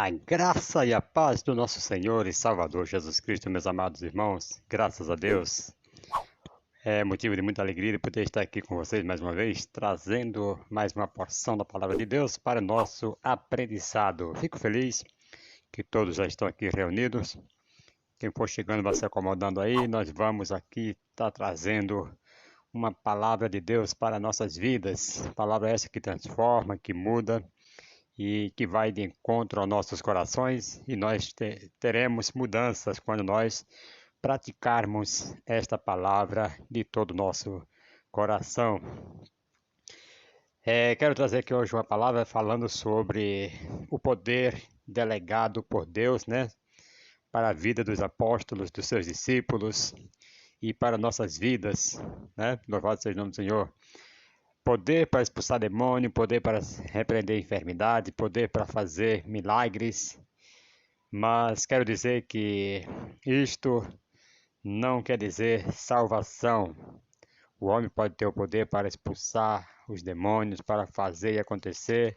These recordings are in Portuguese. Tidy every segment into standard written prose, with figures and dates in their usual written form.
A graça e a paz do nosso Senhor e Salvador Jesus Cristo, meus amados irmãos, graças a Deus. É motivo de muita alegria de poder estar aqui com vocês mais uma vez, trazendo mais uma porção da Palavra de Deus para o nosso aprendizado. Fico feliz que todos já estão aqui reunidos. Quem for chegando vai se acomodando aí, nós vamos aqui estar trazendo uma Palavra de Deus para nossas vidas. Palavra essa que transforma, que muda e que vai de encontro aos nossos corações, e nós teremos mudanças quando nós praticarmos esta palavra de todo o nosso coração. Quero trazer aqui hoje uma palavra falando sobre o poder delegado por Deus, né, para a vida dos apóstolos, dos seus discípulos e para nossas vidas, né? Louvado seja o nome do Senhor. Poder para expulsar demônio, poder para repreender enfermidade, poder para fazer milagres. Mas quero dizer que isto não quer dizer salvação. O homem pode ter o poder para expulsar os demônios, para fazer e acontecer,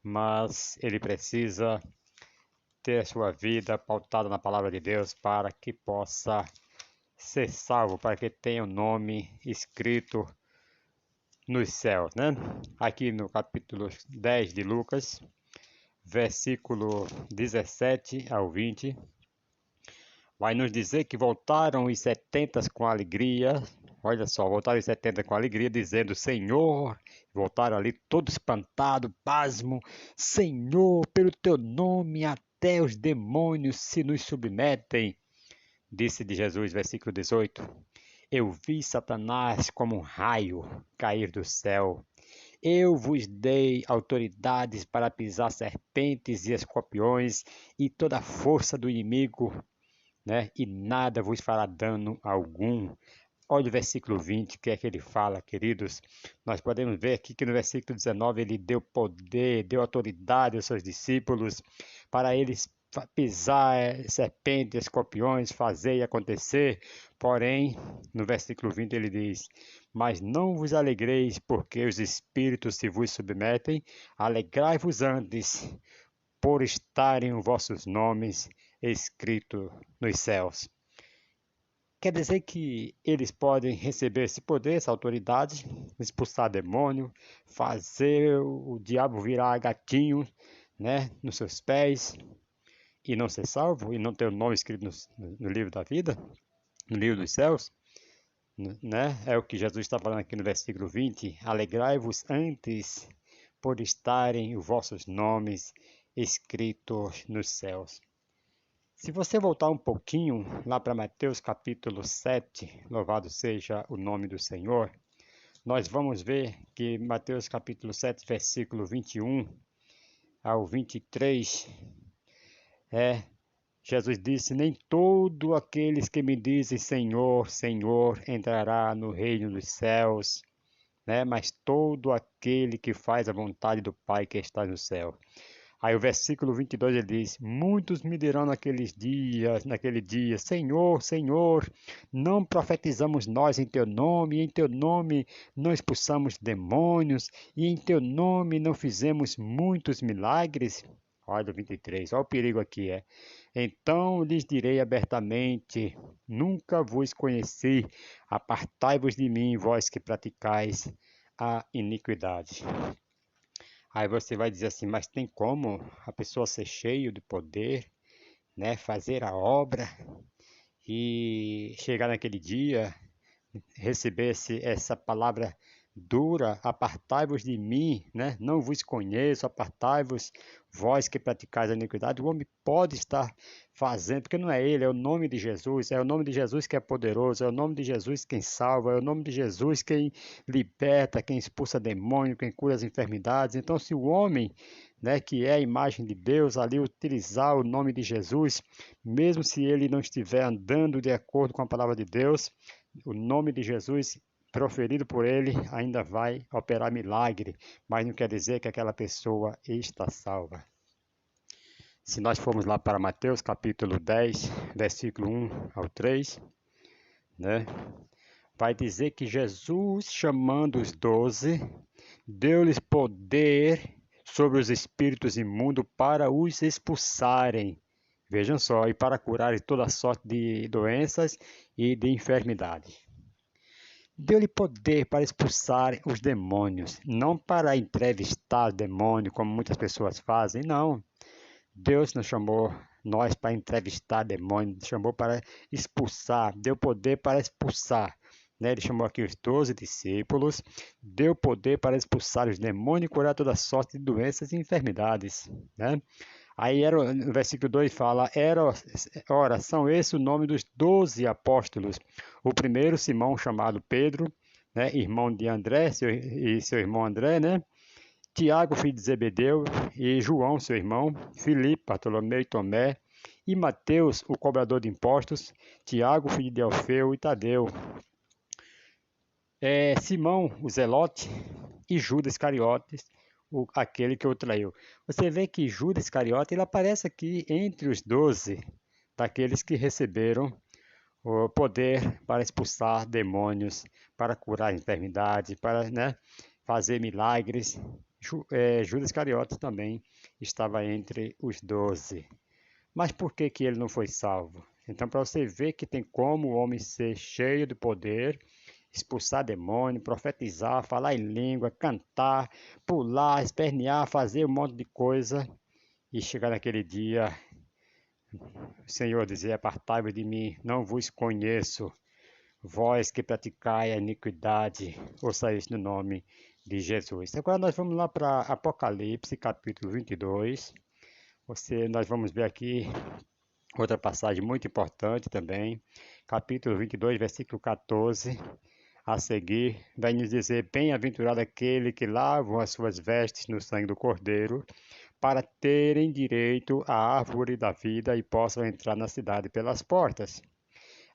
mas ele precisa ter sua vida pautada na palavra de Deus para que possa ser salvo, para que tenha o nome escrito nos céus, né? Aqui no capítulo 10 de Lucas, versículo 17 ao 20, vai nos dizer que voltaram os 70 com alegria. Olha só, voltaram os 70 com alegria, dizendo: Senhor, voltaram ali todo espantado, pasmo: Senhor, pelo teu nome até os demônios se nos submetem. Disse de Jesus, versículo 18: Eu vi Satanás como um raio cair do céu. Eu vos dei autoridades para pisar serpentes e escorpiões e toda a força do inimigo, né? E nada vos fará dano algum. Olha o versículo 20, o que é que ele fala, queridos. Nós podemos ver aqui que no versículo 19 ele deu poder, deu autoridade aos seus discípulos para eles pisar serpentes, escorpiões, fazer e acontecer. Porém, no versículo 20 ele diz: Mas não vos alegreis porque os espíritos se vos submetem, alegrai-vos antes por estarem os vossos nomes escritos nos céus. Quer dizer que eles podem receber esse poder, essa autoridade, expulsar demônio, fazer o diabo virar gatinho, né, nos seus pés, e não ser salvo, e não ter o nome escrito no livro da vida, no livro dos céus, né? É o que Jesus está falando aqui no versículo 20: Alegrai-vos antes por estarem os vossos nomes escritos nos céus. Se você voltar um pouquinho lá para Mateus capítulo 7, louvado seja o nome do Senhor, nós vamos ver que Mateus capítulo 7, versículo 21 ao 23, Jesus disse: Nem todo aqueles que me dizem Senhor, Senhor, entrará no reino dos céus, né? Mas todo aquele que faz a vontade do Pai que está no céu. Aí o versículo 22 ele diz: Muitos me dirão naquele dia, Senhor, Senhor, não profetizamos nós em teu nome, e em teu nome não expulsamos demônios, e em teu nome não fizemos muitos milagres? Olha o 23, olha o perigo aqui, Então lhes direi abertamente: Nunca vos conheci, apartai-vos de mim, vós que praticais a iniquidade. Aí você vai dizer assim: mas tem como a pessoa ser cheio de poder, né, fazer a obra e chegar naquele dia, receber essa palavra dura: apartai-vos de mim, né? Não vos conheço, apartai-vos, vós que praticais a iniquidade. O homem pode estar fazendo, porque não é ele, é o nome de Jesus, é o nome de Jesus que é poderoso, é o nome de Jesus quem salva, é o nome de Jesus quem liberta, quem expulsa demônio, quem cura as enfermidades. Então, se o homem, né, que é a imagem de Deus, ali utilizar o nome de Jesus, mesmo se ele não estiver andando de acordo com a palavra de Deus, o nome de Jesus proferido por ele ainda vai operar milagre, mas não quer dizer que aquela pessoa está salva. Se nós formos lá para Mateus capítulo 10, versículo 1 ao 3, né, vai dizer que Jesus, chamando os 12, deu-lhes poder sobre os espíritos imundos para os expulsarem. Vejam só, e para curarem toda sorte de doenças e de enfermidades. Deu-lhe poder para expulsar os demônios, não para entrevistar o demônio, como muitas pessoas fazem, não. Deus nos chamou, nós, para entrevistar demônios, chamou para expulsar, deu poder para expulsar. Né? Ele chamou aqui os 12 discípulos, deu poder para expulsar os demônios e curar toda sorte de doenças e enfermidades. Né? Aí no versículo 2 fala, ora, são esses o nome dos 12 apóstolos. O primeiro, Simão, chamado Pedro, né, irmão de André e seu irmão André, né? Tiago, filho de Zebedeu, e João, seu irmão, Filipe, Bartolomeu e Tomé, e Mateus, o cobrador de impostos, Tiago, filho de Alfeu e Tadeu, Simão, o Zelote, e Judas Iscariotes, aquele que o traiu. Você vê que Judas Iscariote ele aparece aqui entre os 12 daqueles que receberam o poder para expulsar demônios, para curar enfermidades, para, né, fazer milagres. Judas Iscariotes também estava entre os 12. Mas por que que ele não foi salvo? Então, para você ver que tem como o homem ser cheio de poder, expulsar demônio, profetizar, falar em língua, cantar, pular, espernear, fazer um monte de coisa e chegar naquele dia, o Senhor dizer: apartai-vos de mim, não vos conheço, vós que praticai a iniquidade, ouça isso no nome de Jesus. Agora nós vamos lá para Apocalipse, capítulo 22. Nós vamos ver aqui outra passagem muito importante também, capítulo 22, versículo 14. A seguir, vai nos dizer: bem-aventurado aquele que lavam as suas vestes no sangue do Cordeiro, para terem direito à árvore da vida e possam entrar na cidade pelas portas.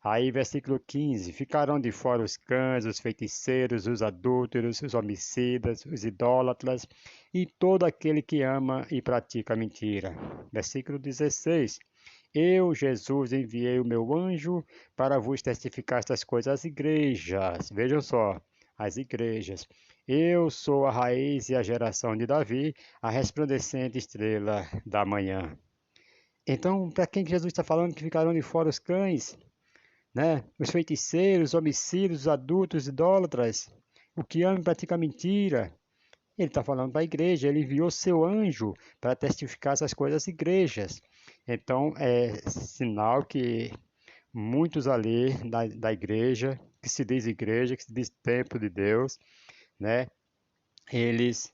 Aí, versículo 15: ficarão de fora os cães, os feiticeiros, os adúlteros, os homicidas, os idólatras e todo aquele que ama e pratica mentira. Versículo 16: eu, Jesus, enviei o meu anjo para vos testificar estas coisas às igrejas. Vejam só, as igrejas. Eu sou a raiz e a geração de Davi, a resplandecente estrela da manhã. Então, para quem que Jesus está falando que ficarão de fora os cães, né? Os feiticeiros, os homicídios, os adultos, os idólatras, o que ama e pratica mentira? Ele está falando para a igreja, ele enviou seu anjo para testificar essas coisas às igrejas. Então, é sinal que muitos ali da igreja, que se diz igreja, que se diz templo de Deus, né? Eles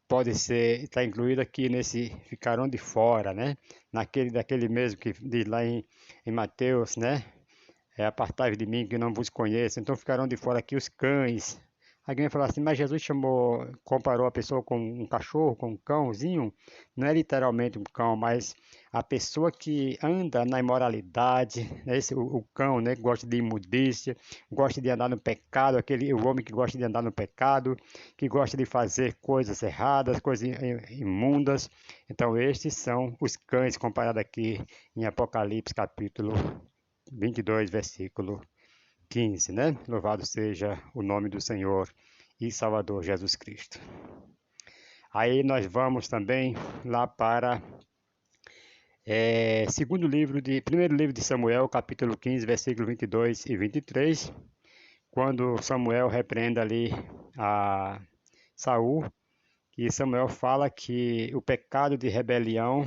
podem estar incluídos aqui nesse, ficarão de fora, né? Daquele mesmo que diz lá em Mateus, né? Apartai-vos de mim que não vos conheço. Então ficarão de fora aqui os cães. Alguém vai falar assim, mas Jesus comparou a pessoa com um cachorro, com um cãozinho. Não é literalmente um cão, mas a pessoa que anda na imoralidade, né? O cão, né, que gosta de imundícia, gosta de andar no pecado, o homem que gosta de andar no pecado, que gosta de fazer coisas erradas, coisas imundas. Então estes são os cães comparados aqui em Apocalipse capítulo 22, versículo 15, né? Louvado seja o nome do Senhor e Salvador Jesus Cristo. Aí nós vamos também lá para primeiro livro de Samuel, capítulo 15, versículo 22 e 23, quando Samuel repreende ali a Saul, e Samuel fala que o pecado de rebelião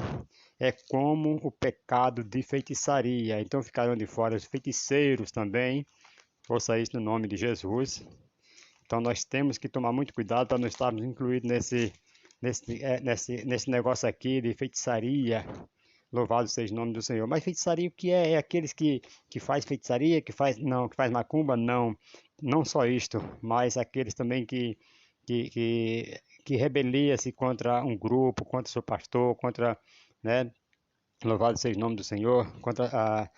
é como o pecado de feitiçaria. Então ficaram de fora os feiticeiros também. Ouça isso no nome de Jesus. Então nós temos que tomar muito cuidado para não estarmos incluídos nesse negócio aqui de feitiçaria. Louvado seja o nome do Senhor. Mas feitiçaria o que é? É aqueles que faz feitiçaria, que faz macumba? Não. Não só isto, mas aqueles também que rebelia-se contra um grupo, contra o seu pastor, contra, né? Louvado seja o nome do Senhor, contra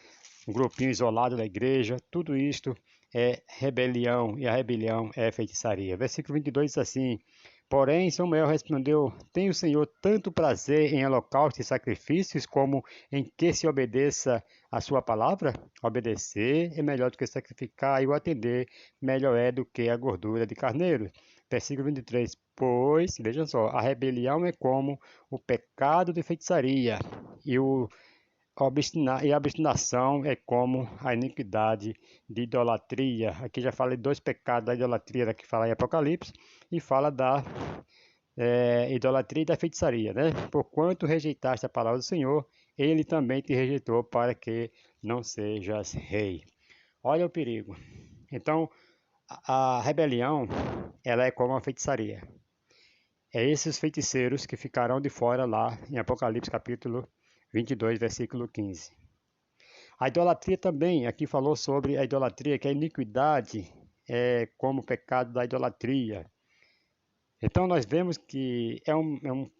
um grupinho isolado da igreja. Tudo isto é rebelião, e a rebelião é feitiçaria. Versículo 22 diz assim: Porém, Samuel respondeu: tem o Senhor tanto prazer em holocaustos e sacrifícios como em que se obedeça a sua palavra? Obedecer é melhor do que sacrificar, e o atender melhor é do que a gordura de carneiro. Versículo 23. Pois, vejam só, a rebelião é como o pecado de feitiçaria, e a obstinação é como a iniquidade de idolatria. Aqui já fala de dois pecados da idolatria, que fala em Apocalipse, e fala da idolatria e da feitiçaria, né? Porquanto rejeitaste a palavra do Senhor, ele também te rejeitou para que não sejas rei. Olha o perigo. Então, a rebelião, ela é como a feitiçaria. É esses feiticeiros que ficarão de fora lá em Apocalipse capítulo 22, versículo 15. A idolatria também, aqui falou sobre a idolatria, que a iniquidade é como o pecado da idolatria. Então nós vemos que é um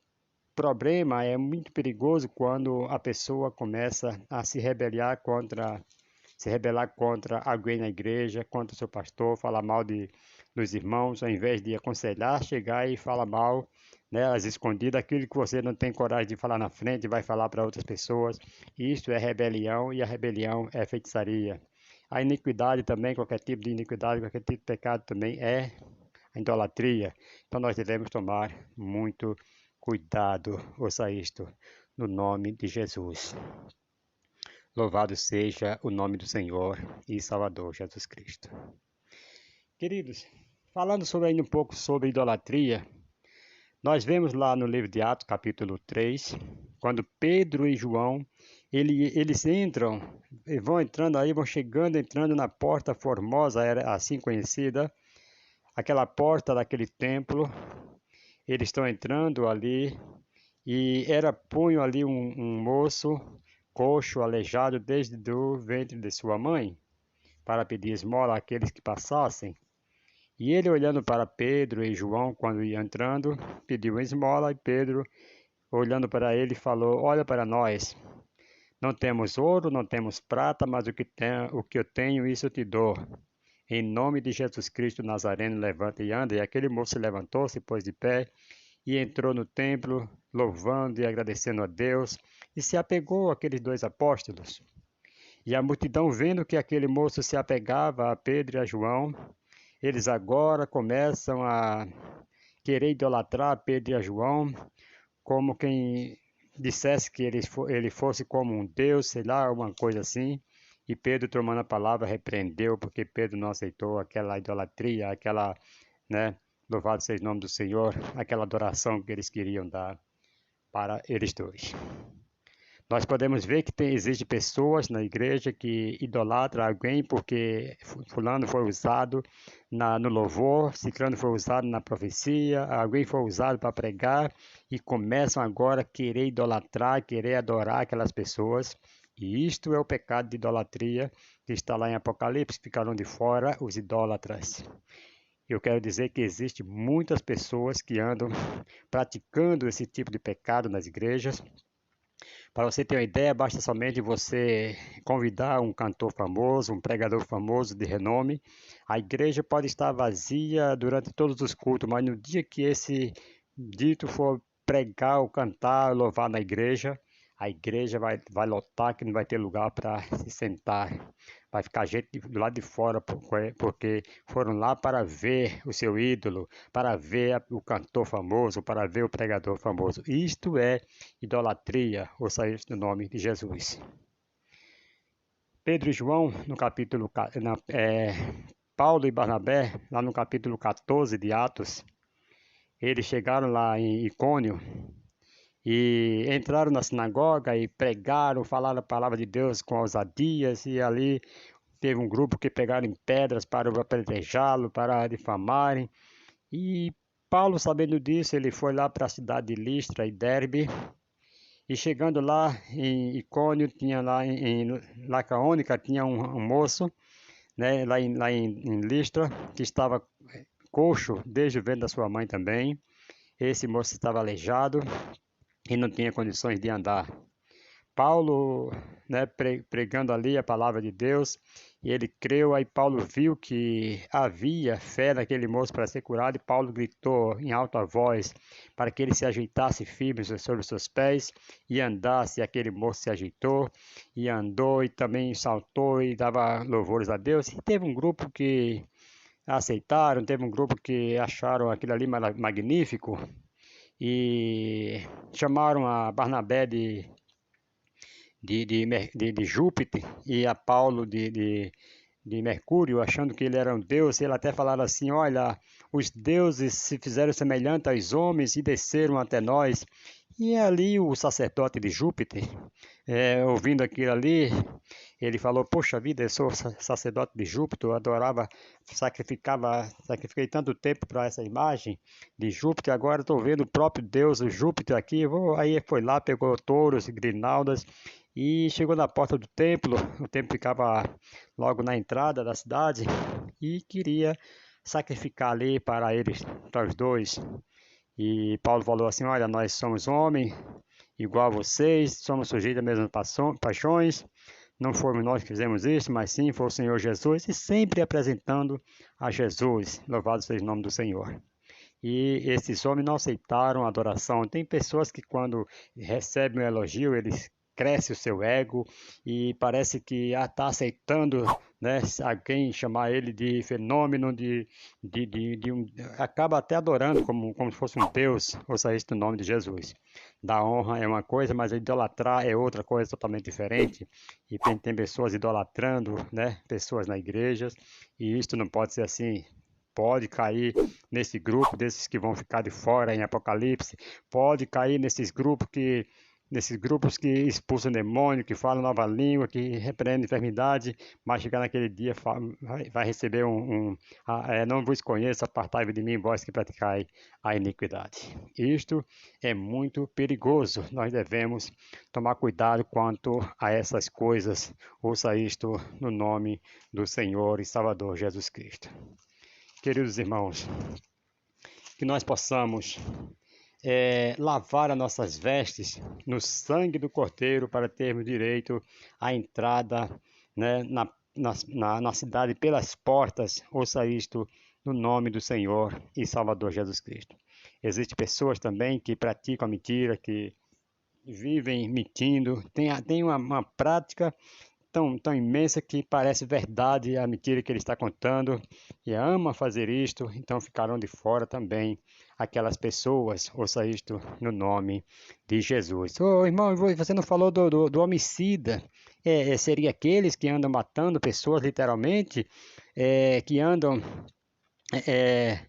problema, é muito perigoso quando a pessoa começa a se rebelar contra alguém na igreja, contra o seu pastor, falar mal dos irmãos, ao invés de aconselhar, chegar e falar mal, né, às escondidas, aquilo que você não tem coragem de falar na frente, vai falar para outras pessoas. Isso é rebelião, e a rebelião é feitiçaria. A iniquidade também, qualquer tipo de iniquidade, qualquer tipo de pecado também é a idolatria. Então nós devemos tomar muito cuidado, ouça isto, no nome de Jesus. Louvado seja o nome do Senhor e Salvador Jesus Cristo. Queridos, falando sobre ainda um pouco sobre idolatria, nós vemos lá no livro de Atos, capítulo 3, quando Pedro e João, eles entram, vão entrando aí, vão chegando, entrando na porta formosa, era assim conhecida, aquela porta daquele templo. Eles estão entrando ali e punho ali um moço coxo, aleijado desde o ventre de sua mãe, para pedir esmola àqueles que passassem. E ele, olhando para Pedro e João quando ia entrando, pediu esmola, e Pedro, olhando para ele, falou: olha para nós. Não temos ouro, não temos prata, mas o que eu tenho, isso eu te dou. Em nome de Jesus Cristo Nazareno, levanta e anda. E aquele moço se levantou, se pôs de pé e entrou no templo, louvando e agradecendo a Deus, e se apegou àqueles dois apóstolos. E a multidão, vendo que aquele moço se apegava a Pedro e a João, eles agora começam a querer idolatrar Pedro e a João, como quem dissesse que ele fosse como um Deus, sei lá, alguma coisa assim. E Pedro, tomando a palavra, repreendeu, porque Pedro não aceitou aquela idolatria, aquela, né, louvado seja o nome do Senhor, aquela adoração que eles queriam dar para eles dois. Nós podemos ver que existem pessoas na igreja que idolatram alguém porque fulano foi usado no louvor, ciclano foi usado na profecia, alguém foi usado para pregar, e começam agora a querer idolatrar, querer adorar aquelas pessoas. E isto é o pecado de idolatria que está lá em Apocalipse, ficaram de fora os idólatras. Eu quero dizer que existem muitas pessoas que andam praticando esse tipo de pecado nas igrejas. Para você ter uma ideia, basta somente você convidar um cantor famoso, um pregador famoso de renome. A igreja pode estar vazia durante todos os cultos, mas no dia que esse dito for pregar ou cantar, louvar na igreja, a igreja vai lotar, que não vai ter lugar para se sentar. Vai ficar gente do lado de fora, porque foram lá para ver o seu ídolo, para ver o cantor famoso, para ver o pregador famoso. Isto é idolatria, ouça isso no nome de Jesus. Pedro e João, no capítulo, Paulo e Barnabé, lá no capítulo 14 de Atos, eles chegaram lá em Icônio e entraram na sinagoga e pregaram, falaram a palavra de Deus com ousadias, e ali teve um grupo que pegaram em pedras para apedrejá-lo, para difamarem. E Paulo, sabendo disso, ele foi lá para a cidade de Listra e Derbe, e chegando lá em Icônio, tinha lá em Lacaônica, tinha um moço, né, lá em Listra, que estava coxo desde o ventre da sua mãe também. Esse moço estava aleijado e não tinha condições de andar. Paulo, né, pregando ali a palavra de Deus, e ele creu. Aí Paulo viu que havia fé naquele moço para ser curado, e Paulo gritou em alta voz para que ele se ajeitasse firme sobre os seus pés e andasse. E aquele moço se ajeitou e andou, e também saltou e dava louvores a Deus. E teve um grupo que aceitaram, teve um grupo que acharam aquilo ali magnífico e chamaram a Barnabé de Júpiter e a Paulo de Mercúrio, achando que ele era um deus. E ele até falaram assim: olha, os deuses se fizeram semelhantes aos homens e desceram até nós. E ali o sacerdote de Júpiter, ouvindo aquilo ali, ele falou: poxa vida, eu sou sacerdote de Júpiter, eu adorava, sacrifiquei tanto tempo para essa imagem de Júpiter, agora estou vendo o próprio Deus, o Júpiter aqui. Aí foi lá, pegou touros e grinaldas e chegou na porta do templo. O templo ficava logo na entrada da cidade e queria sacrificar ali para eles, para os dois. E Paulo falou assim: olha, nós somos homens igual a vocês, somos sujeitos às mesmas paixões. Não fomos nós que fizemos isso, mas sim foi o Senhor Jesus, e sempre apresentando a Jesus. Louvado seja o nome do Senhor. E esses homens não aceitaram a adoração. Tem pessoas que, quando recebem um elogio, eles cresce o seu ego e parece que está aceitando, né, alguém chamar ele de fenômeno, acaba até adorando como se fosse um Deus. Ouça isso no nome de Jesus. Dar honra é uma coisa, mas idolatrar é outra coisa totalmente diferente. E tem pessoas idolatrando, né, pessoas na igreja, e isto não pode ser assim. Pode cair nesse grupo desses que vão ficar de fora em Apocalipse, pode cair nesses grupos que expulsam demônio, que falam nova língua, que repreendem enfermidade, mas chegar naquele dia vai receber não vos conheço, apartai-vos de mim, vós que praticai a iniquidade. Isto é muito perigoso. Nós devemos tomar cuidado quanto a essas coisas. Ouça isto no nome do Senhor e Salvador Jesus Cristo. Queridos irmãos, que nós possamos lavar as nossas vestes no sangue do Cordeiro para termos direito à entrada, né, na cidade pelas portas. Ouça isto no nome do Senhor e Salvador Jesus Cristo. Existem pessoas também que praticam a mentira, que vivem mentindo, tem uma prática tão imensa que parece verdade a mentira que ele está contando, e ama fazer isto, então ficarão de fora também aquelas pessoas. Ouça isto no nome de Jesus. Irmão, você não falou do homicida. Seria aqueles que andam matando pessoas literalmente, que andam, é,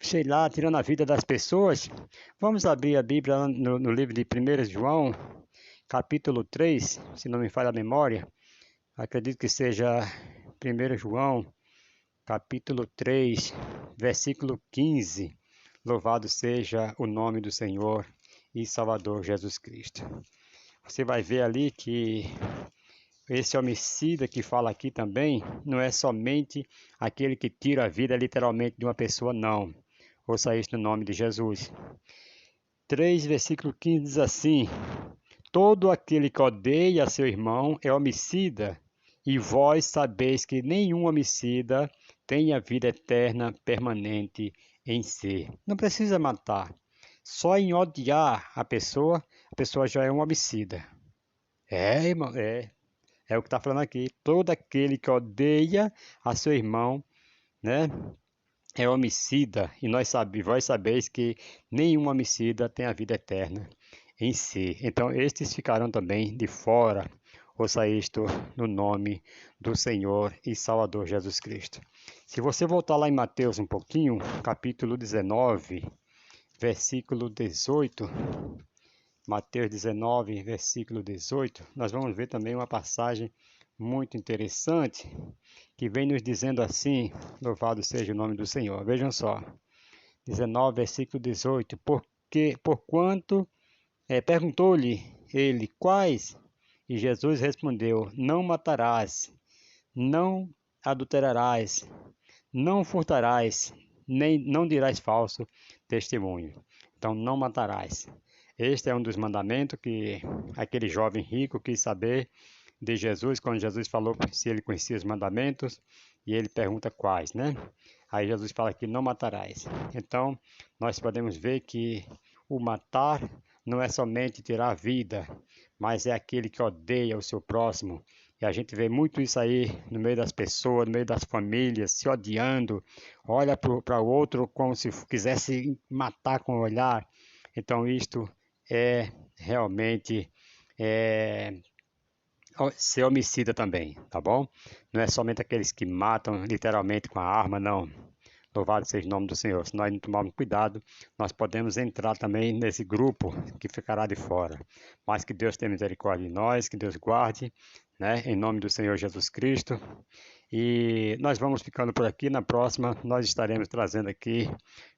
sei lá, tirando a vida das pessoas. Vamos abrir a Bíblia no livro de 1 João, capítulo 3, se não me falha a memória. Acredito que seja 1 João, capítulo 3, versículo 15. Louvado seja o nome do Senhor e Salvador Jesus Cristo. Você vai ver ali que esse homicida que fala aqui também não é somente aquele que tira a vida literalmente de uma pessoa, não. Ouça isso no nome de Jesus. 3, versículo 15 diz assim: todo aquele que odeia seu irmão é homicida, e vós sabeis que nenhum homicida tem a vida eterna permanente em si. Não precisa matar. Só em odiar a pessoa já é um homicida. Irmão, é o que está falando aqui. Todo aquele que odeia a seu irmão, né, é homicida, e vós sabeis que nenhum homicida tem a vida eterna em si. Então, estes ficarão também de fora. Ouça isto no nome do Senhor e Salvador Jesus Cristo. Se você voltar lá em Mateus um pouquinho, capítulo 19, versículo 18, Mateus 19, versículo 18, nós vamos ver também uma passagem muito interessante, que vem nos dizendo assim: louvado seja o nome do Senhor. Vejam só, 19, versículo 18, porquanto perguntou-lhe ele, quais? E Jesus respondeu: não matarás, não adulterarás, não furtarás, nem não dirás falso testemunho. Então, não matarás. Este é um dos mandamentos que aquele jovem rico quis saber, de Jesus, quando Jesus falou se ele conhecia os mandamentos, e ele pergunta quais, né? Aí Jesus fala que não matarás. Então, nós podemos ver que o matar não é somente tirar a vida, mas é aquele que odeia o seu próximo. E a gente vê muito isso aí no meio das pessoas, no meio das famílias, se odiando, olha para o outro como se quisesse matar com o olhar. Então, isto é realmente é, ser homicida também, tá bom? Não é somente aqueles que matam literalmente com a arma, não. Louvado seja o nome do Senhor. Se nós não tomarmos cuidado, nós podemos entrar também nesse grupo que ficará de fora. Mas que Deus tenha misericórdia de nós, que Deus guarde, né? Em nome do Senhor Jesus Cristo. E nós vamos ficando por aqui. Na próxima, nós estaremos trazendo aqui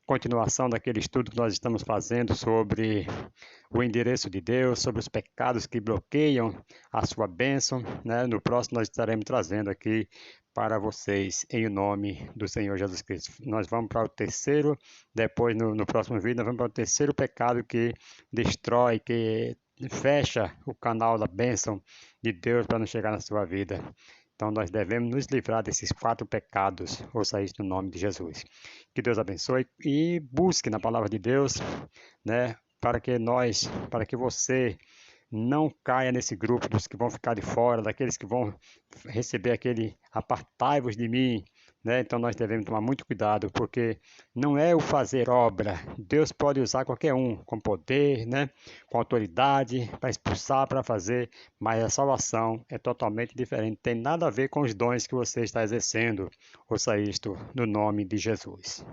continuação daquele estudo que nós estamos fazendo sobre o endereço de Deus, sobre os pecados que bloqueiam a sua bênção, né? No próximo nós estaremos trazendo aqui para vocês em nome do Senhor Jesus Cristo. Nós vamos para o terceiro, depois no próximo vídeo nós vamos para o terceiro pecado que destrói, que fecha o canal da bênção de Deus para não chegar na sua vida. Então nós devemos nos livrar desses 4 pecados. Ouça isso no nome de Jesus. Que Deus abençoe e busque na palavra de Deus, né? Para que você não caia nesse grupo dos que vão ficar de fora, daqueles que vão receber aquele apartai-vos de mim, né? Então nós devemos tomar muito cuidado, porque não é o fazer obra. Deus pode usar qualquer um com poder, né? Com autoridade para expulsar, para fazer, mas a salvação é totalmente diferente. Tem nada a ver com os dons que você está exercendo. Ouça isto no nome de Jesus.